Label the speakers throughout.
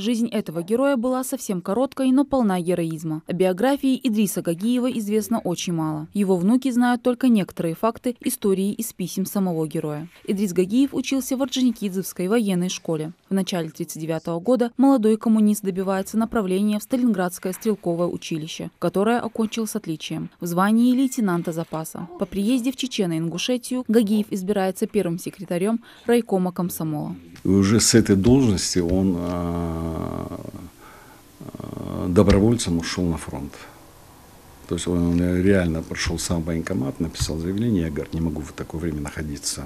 Speaker 1: Жизнь этого героя была совсем короткой, но полна героизма. О биографии Идриса Гагиева известно очень мало. Его внуки знают только некоторые факты истории из писем самого героя. Идрис Гагиев учился в Орджоникидзевской военной школе. В начале 1939 года молодой коммунист добивается направления в Сталинградское стрелковое училище, которое окончил с отличием, в звании лейтенанта запаса. По приезде в Чечено-Ингушетию Гагиев избирается первым секретарем райкома комсомола.
Speaker 2: И уже с этой должности он добровольцем ушел на фронт. То есть он реально прошел сам в военкомат, написал заявление. Я говорю, не могу в такое время находиться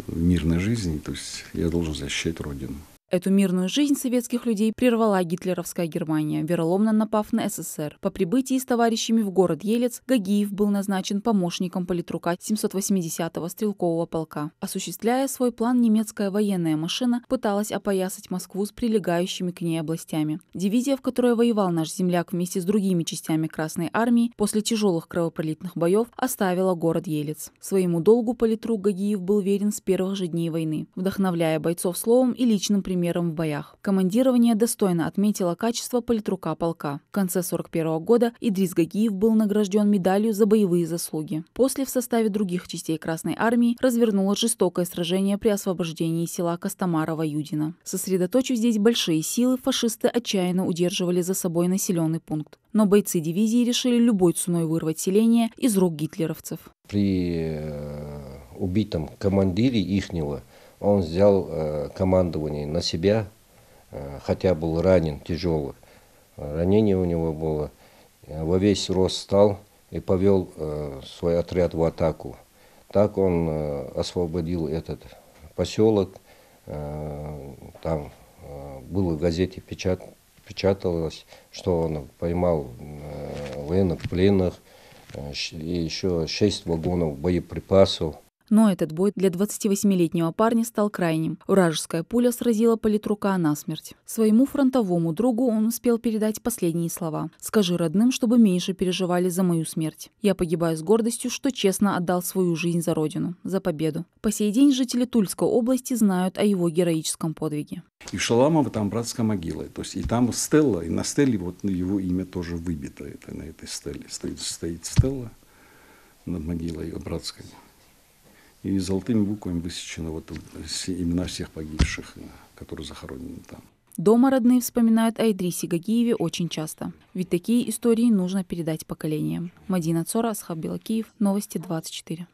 Speaker 2: в мирной жизни. То есть я должен защищать Родину.
Speaker 1: Эту мирную жизнь советских людей прервала гитлеровская Германия, вероломно напав на СССР. По прибытии с товарищами в город Елец Гагиев был назначен помощником политрука 780-го стрелкового полка. Осуществляя свой план, немецкая военная машина пыталась опоясать Москву с прилегающими к ней областями. Дивизия, в которой воевал наш земляк вместе с другими частями Красной армии, после тяжелых кровопролитных боев оставила город Елец. Своему долгу политрук Гагиев был верен с первых же дней войны, вдохновляя бойцов словом и личным примером в боях. Командирование достойно отметило качество политрука полка. В конце 1941 года Идрис Гагиев был награжден медалью за боевые заслуги. После в составе других частей Красной армии развернулось жестокое сражение при освобождении села Костомарова-Юдино. Сосредоточив здесь большие силы, фашисты отчаянно удерживали за собой населенный пункт. Но бойцы дивизии решили любой ценой вырвать селение из рук гитлеровцев.
Speaker 3: При убитом командире ихнего он взял командование на себя, хотя был ранен тяжело. Ранение у него было. Во весь рост стал и повел свой отряд в атаку. Так он освободил этот поселок. Там было в газете печаталось, что он поймал военнопленных, и еще 6 вагонов боеприпасов.
Speaker 1: Но этот бой для 28-летнего парня стал крайним. Вражеская пуля сразила политрука насмерть. Своему фронтовому другу он успел передать последние слова. «Скажи родным, чтобы меньше переживали за мою смерть. Я погибаю с гордостью, что честно отдал свою жизнь за Родину, за победу». По сей день жители Тульской области знают о его героическом подвиге.
Speaker 2: И в Шаламово там братская могила. То есть и там стелла, и на стелле вот его имя тоже выбито. Это, на этой стелле стоит стелла над могилой братской. И золотыми буквами высечены вот имена всех погибших, которые захоронены там.
Speaker 1: Дома родные вспоминают о Идрисе Гагиеве очень часто. Ведь такие истории нужно передать поколениям. Мадина Цора, Асхаб Белакиев, Новости 24.